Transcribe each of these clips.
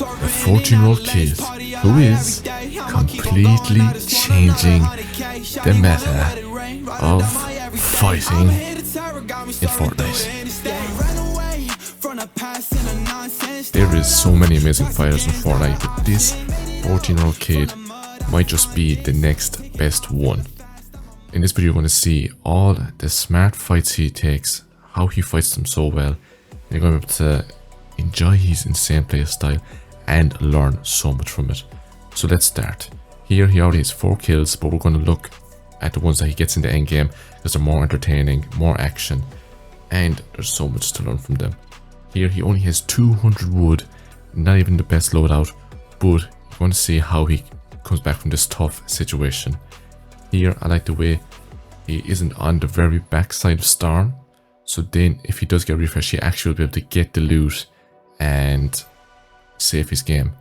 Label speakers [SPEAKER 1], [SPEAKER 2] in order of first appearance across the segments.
[SPEAKER 1] a 14-year-old kid who is completely changing the meta of fighting in Fortnite. There is so many amazing fighters in Fortnite, but this 14-year-old kid might just be the next best one. In this video, you're going to see all the smart fights he takes, how he fights them so well. You're going to be able to enjoy his insane play style and learn so much from it. So let's start. Here he already has 4 kills, but we're going to look at the ones that he gets in the end game because they're more entertaining, more action, and there's so much to learn from them. Here he only has 200 wood, not even the best loadout, but you're going to see how he comes back from this tough situation. Here I like the way he isn't on the very back side of Storm, so then if he does get a refresh, he actually will be able to get the loot and save his game.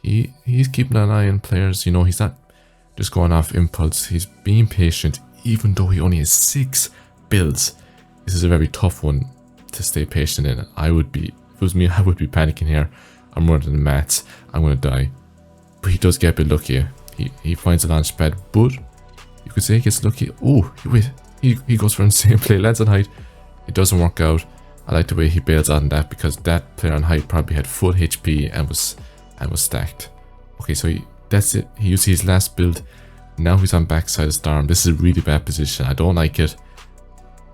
[SPEAKER 1] He's keeping an eye on players, you know, he's not just going off impulse, he's being patient even though he only has 6 builds. This is a very tough one to stay patient in. If it was me, I would be panicking here. I'm running the mats, I'm going to die. But he does get a bit lucky. He finds a launch pad, but you could say he gets lucky. Oh, wait, he goes for insane play, lands on height. It doesn't work out. I like the way he bails out on that because that player on height probably had full HP and was stacked. Okay, so that's it. He used his last build. Now he's on backside of Storm. This is a really bad position. I don't like it.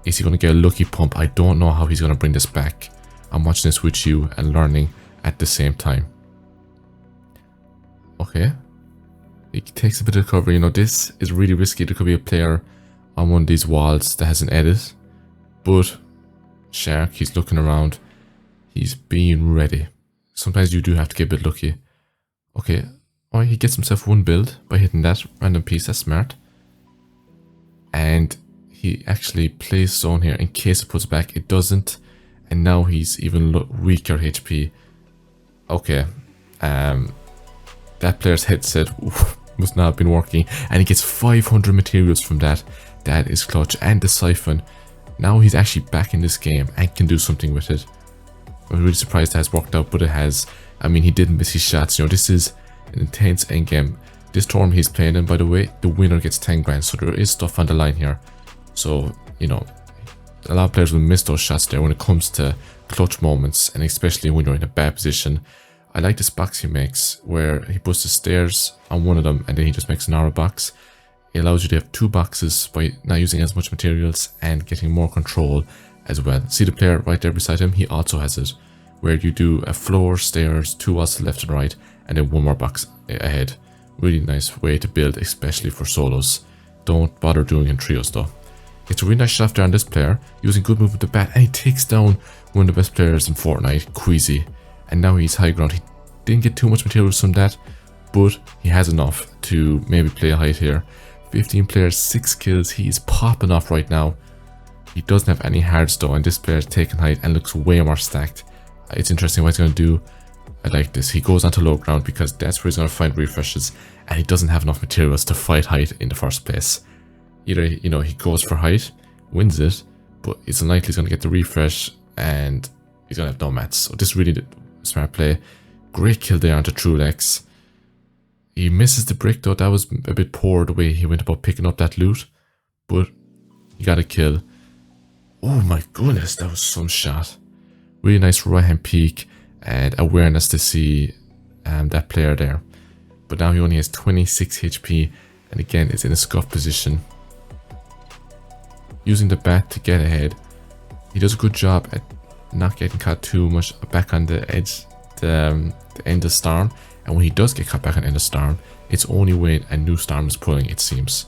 [SPEAKER 1] Is he going to get a lucky pump? I don't know how he's going to bring this back. I'm watching this with you and learning at the same time. Okay. He takes a bit of cover. You know, this is really risky. There could be a player on one of these walls that has an edit. But Shark, he's looking around. He's being ready. Sometimes you do have to get a bit lucky. Okay. Oh, he gets himself one build by hitting that random piece. That's smart. And he actually plays zone here in case it puts back. It doesn't. And now he's even weaker HP. Okay. That player's headset must not have been working. And he gets 500 materials from that. That is clutch. And the siphon. Now he's actually back in this game and can do something with it. I'm really surprised it has worked out, but it has. I mean, he didn't miss his shots. You know, this is an intense endgame. This tournament he's playing in, by the way, the winner gets 10 grand. So there is stuff on the line here. So, you know, a lot of players will miss those shots there when it comes to clutch moments, and especially when you're in a bad position. I like this box he makes where he puts the stairs on one of them and then he just makes an arrow box. It allows you to have 2 boxes by not using as much materials and getting more control as well. See the player right there beside him? He also has it, where you do a floor, stairs, 2 walls to the left and right, and then 1 more box ahead. Really nice way to build, especially for solos. Don't bother doing in trios though. It's a really nice shot there on this player, using good movement to bat, and he takes down one of the best players in Fortnite, Queasy. And now he's high ground. He didn't get too much materials from that, but he has enough to maybe play a height here. 15 players, 6 kills. He's popping off right now. He doesn't have any hards though, and this player's taking height and looks way more stacked. It's interesting what he's going to do. I like this. He goes onto low ground because that's where he's going to find refreshes, and he doesn't have enough materials to fight height in the first place. Either, you know, he goes for height, wins it, but it's unlikely he's going to get the refresh, and he's going to have no mats. So this is really the smart play. Great kill there onto Trulex. He misses the brick though. That was a bit poor the way he went about picking up that loot, but he got a kill. Oh my goodness, that was some shot. Really nice right hand peek and awareness to see that player there. But now he only has 26 HP and again is in a scuff position. Using the bat to get ahead. He does a good job at not getting caught too much back on the edge, the end of Storm. And when he does get caught back on end of Storm, it's only when a new Storm is pulling, it seems.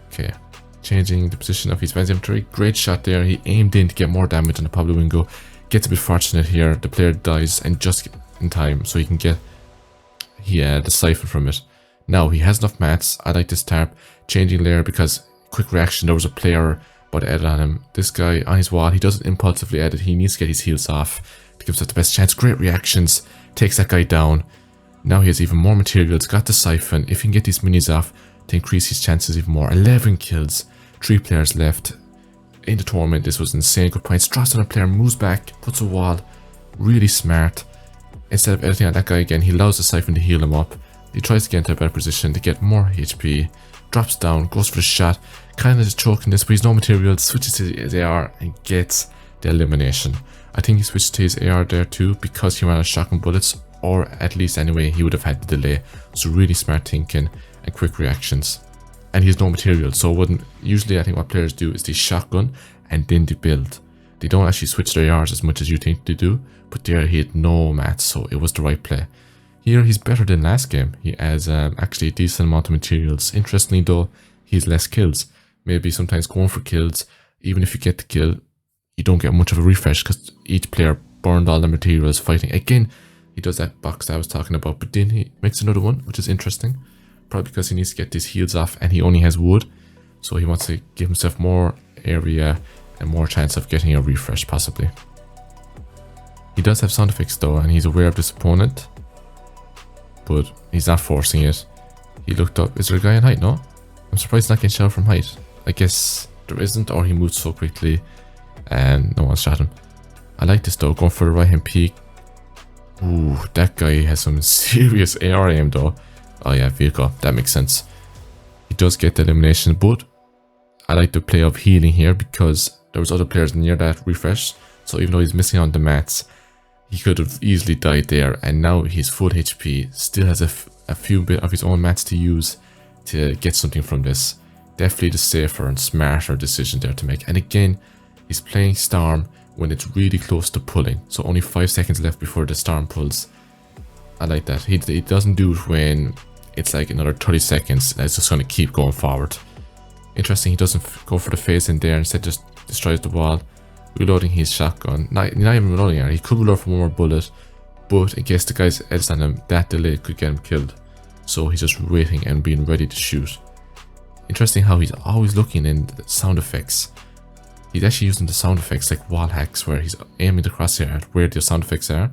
[SPEAKER 1] Okay, changing the position of his Vans inventory. Great shot there. He aimed in to get more damage on the Pablo Wingo. Gets a bit fortunate here. The player dies and just in time, so he can get the siphon from it. Now he has enough mats. I like this tarp. Changing layer because quick reaction. There was a player about to edit on him. This guy on his wall, he doesn't impulsively edit. He needs to get his heals off to give himself the best chance. Great reactions. Takes that guy down. Now he has even more materials. Got the siphon. If he can get these minis off to increase his chances even more. 11 kills. 3 players left. In the tournament, this was insane. Good points. Draws on a player, moves back, puts a wall. Really smart. Instead of editing on that guy again, he allows the Siphon to heal him up. He tries to get into a better position to get more HP. Drops down, goes for the shot. Kind of just choking this, but he's no material. Switches to his AR and gets the elimination. I think he switched to his AR there too because he ran out of shotgun bullets. Or at least anyway, he would have had the delay. So really smart thinking and quick reactions. And he has no material, so wouldn't usually I think what players do is they shotgun and then they build. They don't actually switch their ARs as much as you think they do, but there he had no mats, so it was the right play. Here he's better than last game. He has actually a decent amount of materials. Interestingly though, he has less kills. Maybe sometimes going for kills, even if you get the kill, you don't get much of a refresh because each player burned all the materials fighting. Again, he does that box that I was talking about, but then he makes another one, which is interesting. Probably because he needs to get these heals off and he only has wood. So he wants to give himself more area and more chance of getting a refresh possibly. He does have sound effects though, and he's aware of this opponent. But he's not forcing it. He looked up. Is there a guy in height? No? I'm surprised he's not getting shot from height. I guess there isn't, or he moved so quickly and no one shot him. I like this though, going for the right hand peek. Ooh, that guy has some serious AR aim though. Oh yeah, vehicle. That makes sense. He does get the elimination, but I like the play of healing here because there was other players near that refresh. So even though he's missing on the mats, he could have easily died there. And now he's full HP. Still has a few bit of his own mats to use to get something from this. Definitely the safer and smarter decision there to make. And again, he's playing Storm when it's really close to pulling. So only 5 seconds left before the Storm pulls. I like that. He doesn't do it when it's like another 30 seconds and it's just going to keep going forward. Interesting, he doesn't go for the phase in there, instead just destroys the wall. Reloading his shotgun. Not even reloading it. He could reload for one more bullet, but in case the guy's edged on him, that delay could get him killed. So he's just waiting and being ready to shoot. Interesting how he's always looking in the sound effects. He's actually using the sound effects like wall hacks where he's aiming the crosshair at where the sound effects are.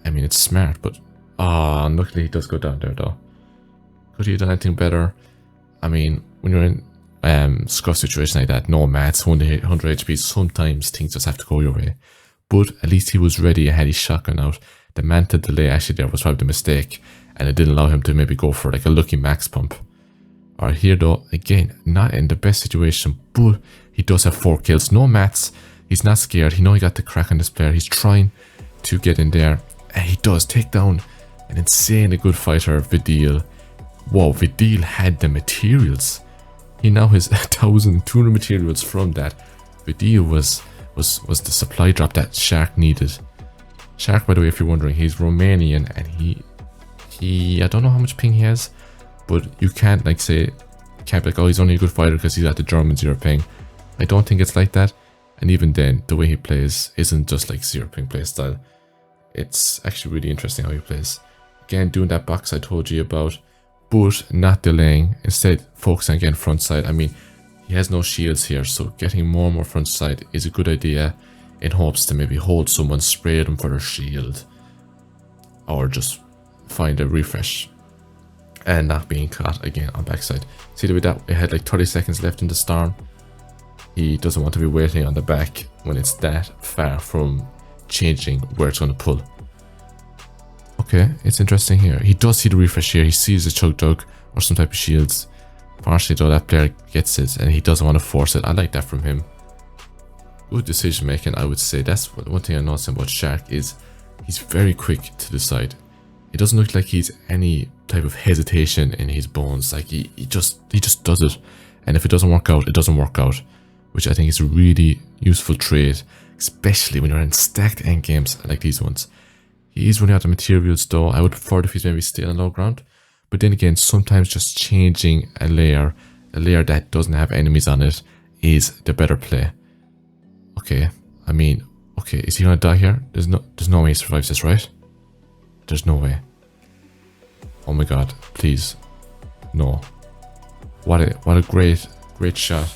[SPEAKER 1] I mean, it's smart, but unluckily he does go down there though. Could he have done anything better? I mean, when you're in scuff situation like that, no mats, 100 HP, sometimes things just have to go your way. But at least he was ready, had his shotgun out. The Manta delay actually there was probably the mistake, and it didn't allow him to maybe go for like a lucky max pump. Alright, here though, again, not in the best situation, but he does have 4 kills, no mats. He's not scared, he knows he got the crack on this player, he's trying to get in there, and he does take down an insanely good fighter, Vidil. Whoa, Vidil had the materials. He now has 1,200 materials from that. Vidil was the supply drop that Shark needed. Shark, by the way, if you're wondering, he's Romanian, and he I don't know how much ping he has, but you can't like say, can't be like, oh, he's only a good fighter because he's at the German 0 ping. I don't think it's like that, and even then, the way he plays isn't just like 0 ping playstyle. It's actually really interesting how he plays. Again, doing that box I told you about, but not delaying, instead focusing on getting front side. I mean, he has no shields here, so getting more and more front side is a good idea in hopes to maybe hold someone, spray them for their shield, or just find a refresh and not being caught again on backside. See, with that, it had like 30 seconds left in the Storm. He doesn't want to be waiting on the back when it's that far from changing where it's going to pull. Okay, it's interesting here. He does see the refresh here. He sees the Chug Jug or some type of shields. Partially though, that player gets it and he doesn't want to force it. I like that from him. Good decision making, I would say. That's one thing I noticed about Shark is he's very quick to decide. It doesn't look like he's any type of hesitation in his bones. Like he just does it. And if it doesn't work out, it doesn't work out. Which I think is a really useful trait, especially when you're in stacked endgames like these ones. He is running out of materials though. I would prefer if he's maybe still on low ground. But then again, sometimes just changing a layer that doesn't have enemies on it, is the better play. Okay, I mean, okay, is he gonna die here? There's no way he survives this, right? There's no way. Oh my god, please. No. What a great shot.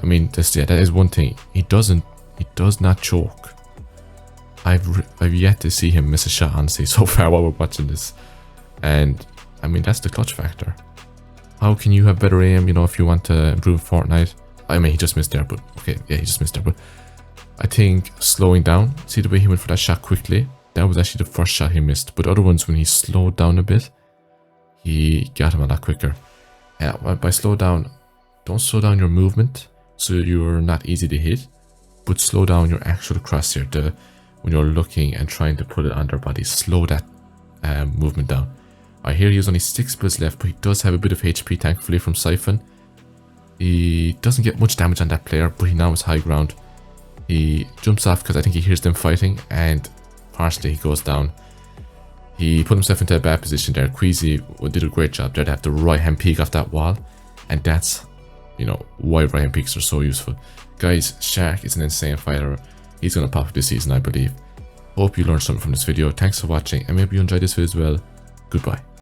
[SPEAKER 1] I mean, that is one thing. He does not choke. I've yet to see him miss a shot, honestly, so far while we're watching this. And I mean, that's the clutch factor. How can you have better aim, you know, if you want to improve Fortnite? I mean, he just missed there, but okay, yeah, he just missed there. But I think slowing down, see the way he went for that shot quickly, That was actually the first shot he missed, but other ones when he slowed down a bit, he got him a lot quicker. By slow down, don't slow down your movement so you're not easy to hit, but slow down your actual crosshair. When you're looking and trying to put it on their body, slow that movement down. I hear he has only 6 bullets left, but he does have a bit of HP, thankfully, from Siphon. He doesn't get much damage on that player, but he now has high ground. He jumps off because I think he hears them fighting, and partially he goes down. He put himself into a bad position there. Queasy did a great job there to have the right hand peek off that wall, and that's, you know, why right hand peeks are so useful. Guys, Shark is an insane fighter. He's going to pop up this season, I believe. Hope you learned something from this video. Thanks for watching, and maybe you enjoyed this video as well. Goodbye.